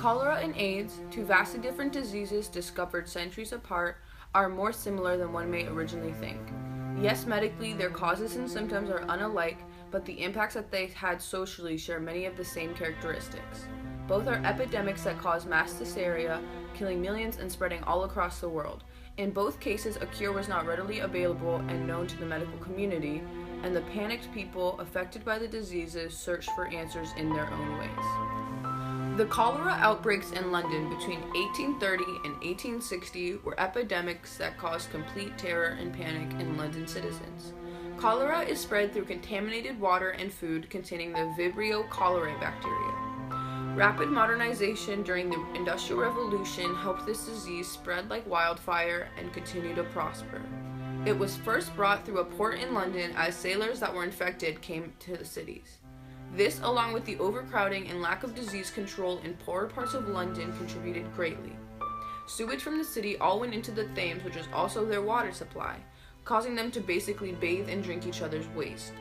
Cholera and AIDS, two vastly different diseases discovered centuries apart, are more similar than one may originally think. Yes, medically, their causes and symptoms are unalike, but the impacts that they had socially share many of the same characteristics. Both are epidemics that cause mass hysteria, killing millions and spreading all across the world. In both cases, a cure was not readily available and known to the medical community, and the panicked people affected by the diseases searched for answers in their own ways. The cholera outbreaks in London between 1830 and 1860 were epidemics that caused complete terror and panic in London citizens. Cholera is spread through contaminated water and food containing the Vibrio cholerae bacteria. Rapid modernization during the Industrial Revolution helped this disease spread like wildfire and continue to prosper. It was first brought through a port in London as sailors that were infected came to the cities. This, along with the overcrowding and lack of disease control in poorer parts of London, contributed greatly. Sewage from the city all went into the Thames, which is also their water supply, causing them to basically bathe and drink each other's waste.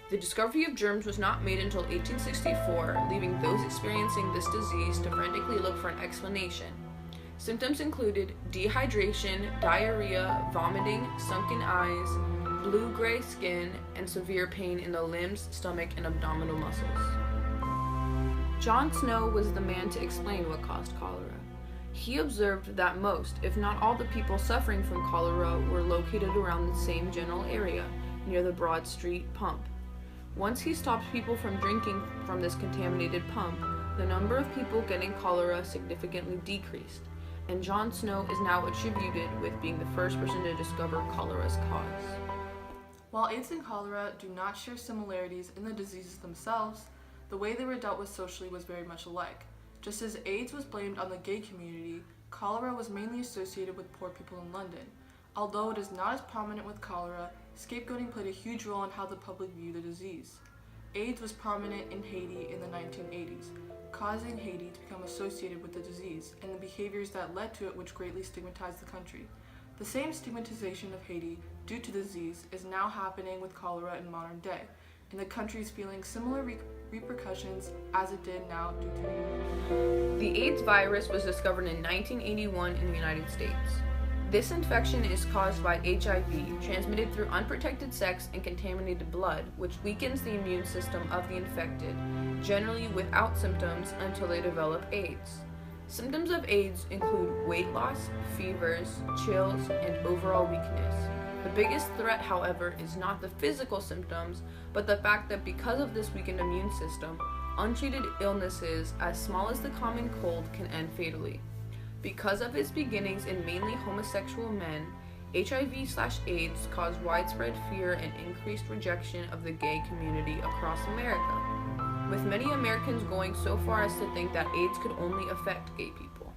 The discovery of germs was not made until 1864, leaving those experiencing this disease to frantically look for an explanation. Symptoms included dehydration, diarrhea, vomiting, sunken eyes, blue-gray skin, and severe pain in the limbs, stomach, and abdominal muscles. John Snow was the man to explain what caused cholera. He observed that most, if not all, the people suffering from cholera were located around the same general area, near the Broad Street pump. Once he stopped people from drinking from this contaminated pump, the number of people getting cholera significantly decreased, and John Snow is now attributed with being the first person to discover cholera's cause. While AIDS and cholera do not share similarities in the diseases themselves, the way they were dealt with socially was very much alike. Just as AIDS was blamed on the gay community, cholera was mainly associated with poor people in London. Although it is not as prominent with cholera, scapegoating played a huge role in how the public viewed the disease. AIDS was prominent in Haiti in the 1980s, causing Haiti to become associated with the disease and the behaviors that led to it, which greatly stigmatized the country. The same stigmatization of Haiti due to disease is now happening with cholera in modern day, and the country is feeling similar repercussions as it did now due to AIDS. The AIDS virus was discovered in 1981 in the United States. This infection is caused by HIV, transmitted through unprotected sex and contaminated blood, which weakens the immune system of the infected, generally without symptoms until they develop AIDS. Symptoms of AIDS include weight loss, fevers, chills, and overall weakness. The biggest threat, however, is not the physical symptoms, but the fact that because of this weakened immune system, untreated illnesses as small as the common cold can end fatally. Because of its beginnings in mainly homosexual men, HIV/AIDS caused widespread fear and increased rejection of the gay community across America, with many Americans going so far as to think that AIDS could only affect gay people.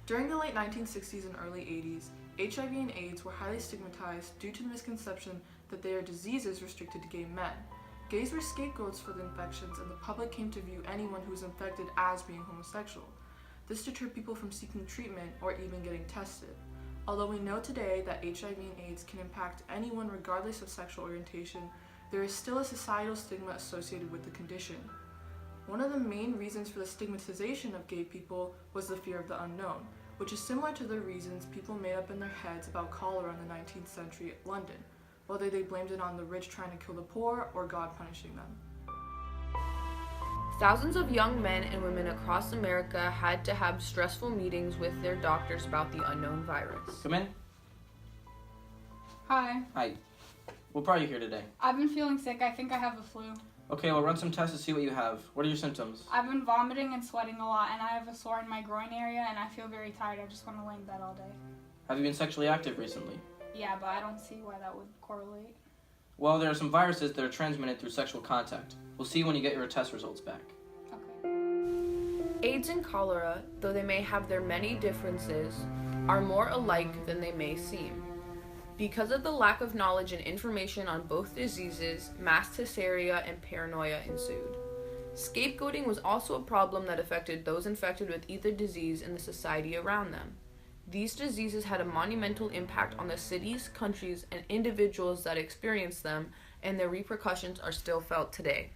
During the late 1960s and early 80s, HIV and AIDS were highly stigmatized due to the misconception that they are diseases restricted to gay men. Gays were scapegoats for the infections, and the public came to view anyone who was infected as being homosexual. This deterred people from seeking treatment or even getting tested. Although we know today that HIV and AIDS can impact anyone regardless of sexual orientation, there is still a societal stigma associated with the condition. One of the main reasons for the stigmatization of gay people was the fear of the unknown, which is similar to the reasons people made up in their heads about cholera in the 19th century London, whether they blamed it on the rich trying to kill the poor or God punishing them. Thousands of young men and women across America had to have stressful meetings with their doctors about the unknown virus. Come in. Hi. Hi. What brought you here today? I've been feeling sick. I think I have the flu. Okay, we'll run some tests to see what you have. What are your symptoms? I've been vomiting and sweating a lot, and I have a sore in my groin area, and I feel very tired. I just want to lay in bed all day. Have you been sexually active recently? Yeah, but I don't see why that would correlate. Well, there are some viruses that are transmitted through sexual contact. We'll see when you get your test results back. Okay. AIDS and cholera, though they may have their many differences, are more alike than they may seem. Because of the lack of knowledge and information on both diseases, mass hysteria and paranoia ensued. Scapegoating was also a problem that affected those infected with either disease and the society around them. These diseases had a monumental impact on the cities, countries, and individuals that experienced them, and their repercussions are still felt today.